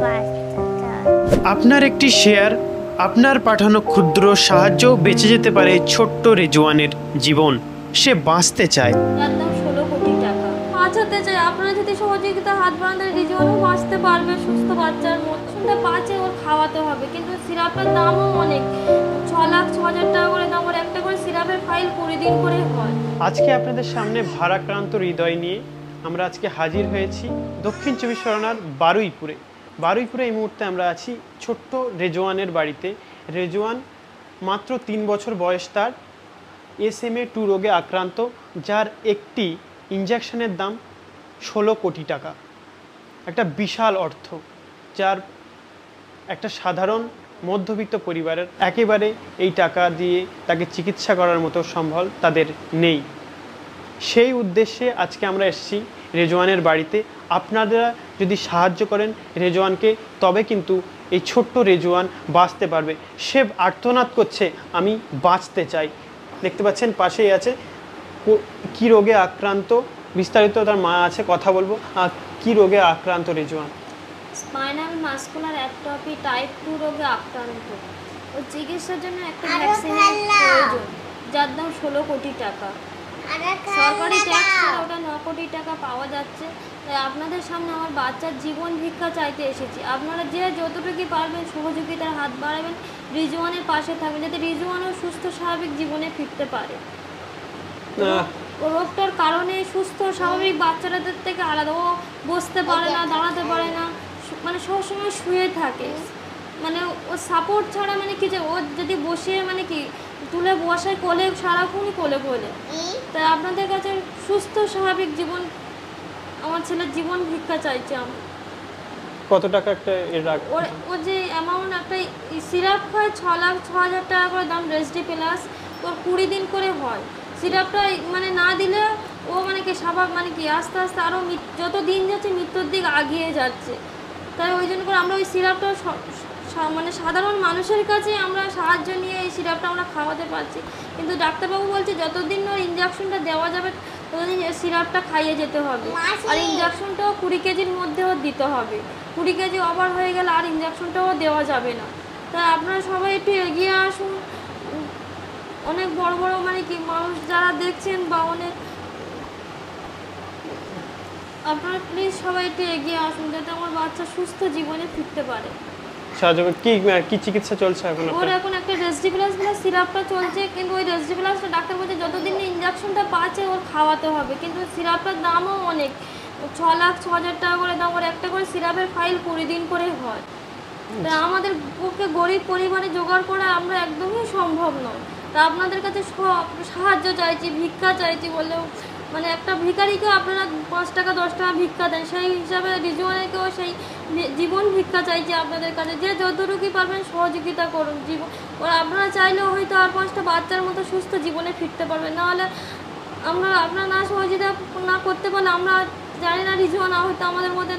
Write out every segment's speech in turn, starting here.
বাচ্চা চাই। আপনার একটি শেয়ার, আপনার পাঠানো ক্ষুদ্র সাহায্য বেঁচে যেতে পারে ছোট্ট রেজওয়ানের জীবন। সে বাঁচতে চায়। একদম 16 কোটি টাকা বাঁচাতে চাই। আপনারা যদি সহযোগিতা হাত বাড়ান রিজওয়ানও বাঁচতে পারবে সুস্থ বাচ্চার মতো। শুনতে পাচ্ছে ওর খাওয়াতে হবে, কিন্তু সিরাপের দামও অনেক, 6,06,000 টাকা করে দাম। ওর একটা করে সিরাপের ফাইল 20 দিন করে হয়। আজকে আপনাদের সামনে ভারাক্রান্ত হৃদয় নিয়ে আমরা আজকে হাজির হয়েছি দক্ষিণ চব্বিশ পরগনার বারুইপুরে। বারুইপুরে এই মুহূর্তে আমরা আছি ছোট্ট রেজওয়ানের বাড়িতে। রেজওয়ান মাত্র 3 বছর বয়স তার। SMA-2 রোগে আক্রান্ত, যার একটি ইঞ্জেকশনের দাম 16 কোটি টাকা। একটা বিশাল অর্থ, যার একটা সাধারণ মধ্যবিত্ত পরিবারের একেবারে এই টাকা দিয়ে তাকে চিকিৎসা করার মতো সম্বল তাদের নেই। সেই উদ্দেশ্যে আজকে আমরা এসেছি রেজওয়ানের বাড়িতে। আপনারা যদি সাহায্য করেন রেজওয়ানকে, তবে কিন্তু এই ছোট্ট রেজওয়ান বাঁচতে পারবে। সে আর্তনাদ করছে, আমি বাঁচতে চাই। দেখতে পাচ্ছেন পাশেই আছে কি রোগে আক্রান্ত, বিস্তারিত তার মা আছে, কথা বলবো। কি রোগে আক্রান্ত Rezwan? Spinal muscular atrophy type 2 রোগে আক্রান্ত। ওর চিকিৎসার জন্য একটা ভ্যাকসিনের প্রয়োজন, যার দাম 16 কোটি টাকা। সরকারি ট্যাক্স ছাড়া ওটা 9 কোটি টাকা পাওয়া যাচ্ছে। তাই আপনাদের সামনে আমার বাচ্চার জীবন ভিক্ষা চাইতে এসেছি। আপনারা যে যতটুকু পারবেন সহযোগিতার হাত বাড়াবেন, রিজওয়ানের পাশে থাকবেন, যাতে রিজওয়ানও সুস্থ স্বাভাবিক জীবনে ফিরতে পারে। রোগটার কারণে সুস্থ স্বাভাবিক বাচ্চাদের থেকে আলাদা। ও বসতে পারে না, দাঁড়াতে পারে না, মানে সবসময় শুয়ে থাকে। মানে ও সাপোর্ট ছাড়া, মানে কি যে ও যদি বসিয়ে মানে কি তুলে বসায় কোলে, সারাক্ষণই কোলে কোলে। তাই আপনাদের কাছে সুস্থ স্বাভাবিক জীবন, আমার ছেলের জীবন ভিক্ষা চাইছে। আমি কত টাকা একটা ও যে অ্যামাউন্ট, একটা সিরাপ খায় 6,06,000 টাকা করে দাম, রেসডি প্লাস। তোর 20 দিন করে হয়। সিরাপটা মানে না দিলে ও মানে কি স্বাভাবিক, মানে কি আস্তে আস্তে আরও যত দিন যাচ্ছে মৃত্যুর দিক আগিয়ে যাচ্ছে। তাই ওই জন্য করে আমরা ওই সিরাপটা মানে সাধারণ মানুষের কাছে আমরা সাহায্য নিয়ে এই সিরাপটা আমরা খাওয়াতে পারছি। কিন্তু ডাক্তারবাবু বলছে যতদিন ওর ইঞ্জেকশনটা দেওয়া যাবে ততদিন সিরাপটা খাইয়ে যেতে হবে। আর ইঞ্জেকশনটাও 20 কেজির মধ্যেও দিতে হবে। 20 কেজি ওভার হয়ে গেলে আর ইঞ্জেকশনটাও দেওয়া যাবে না। তাই আপনারা সবাই একটু এগিয়ে আসুন। অনেক বড় বড় মানে কি মানুষ যারা দেখছেন, বা অনেক, আপনারা প্লিজ সবাই একটু এগিয়ে আসুন, যাতে আমার বাচ্চা সুস্থ জীবনে ফিরতে পারে। কি চিকিৎসা চলছে এখন? ওর এখন একটা রেসডি প্লাস সিরাপটা চলছে, কিন্তু ওই রেসডি প্লাসটা ডাক্তার বলছে যতদিন ইঞ্জেকশনটা পাচ্ছে ওর খাওয়াতে হবে। কিন্তু সিরাপটার দামও অনেক, 6,06,000 টাকা করে দাম। ওর একটা করে সিরাপের ফাইল 20 দিন করে হয়। তা আমাদের পক্ষে গরিব পরিবারে জোগাড় করা আমরা একদমই সম্ভব নয়। তা আপনাদের কাছে সাহায্য চাইছি, ভিক্ষা চাইছি বললেও, মানে একটা ভিখারিকেও আপনারা 5 টাকা 10 টাকা ভিক্ষা দেন, সেই হিসাবে রিজওয়ানেরকেও সেই জীবন ভিক্ষা চাইছি আপনাদের কাছে। যে যতটুকু পারবেন সহযোগিতা করুন। ওরা আপনারা চাইলেও হয়তো আর 5টা বাচ্চার মতো সুস্থ জীবনে ফিরতে পারবেন। নাহলে আপনারা না সহযোগিতা না করতে পারলে আমরা জানি না রিজওয়ান হয়তো আমাদের মধ্যে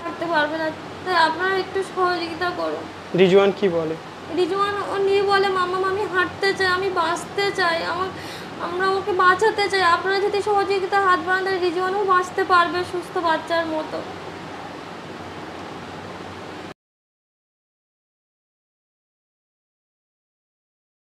থাকতে পারবে না। তাই আপনারা একটু সহযোগিতা করুন। রিজওয়ান কি বলে? রিজওয়ান ও নিয়ে বলে, মামা আমি হাঁটতে চাই, আমি বাঁচতে চাই, আমরা ওকে বাঁচাতে চাই। আপনারা যদি সহযোগিতা হাত বাড়ান রিজওয়ানও বাঁচতে পারবে সুস্থ বাচ্চার মতো।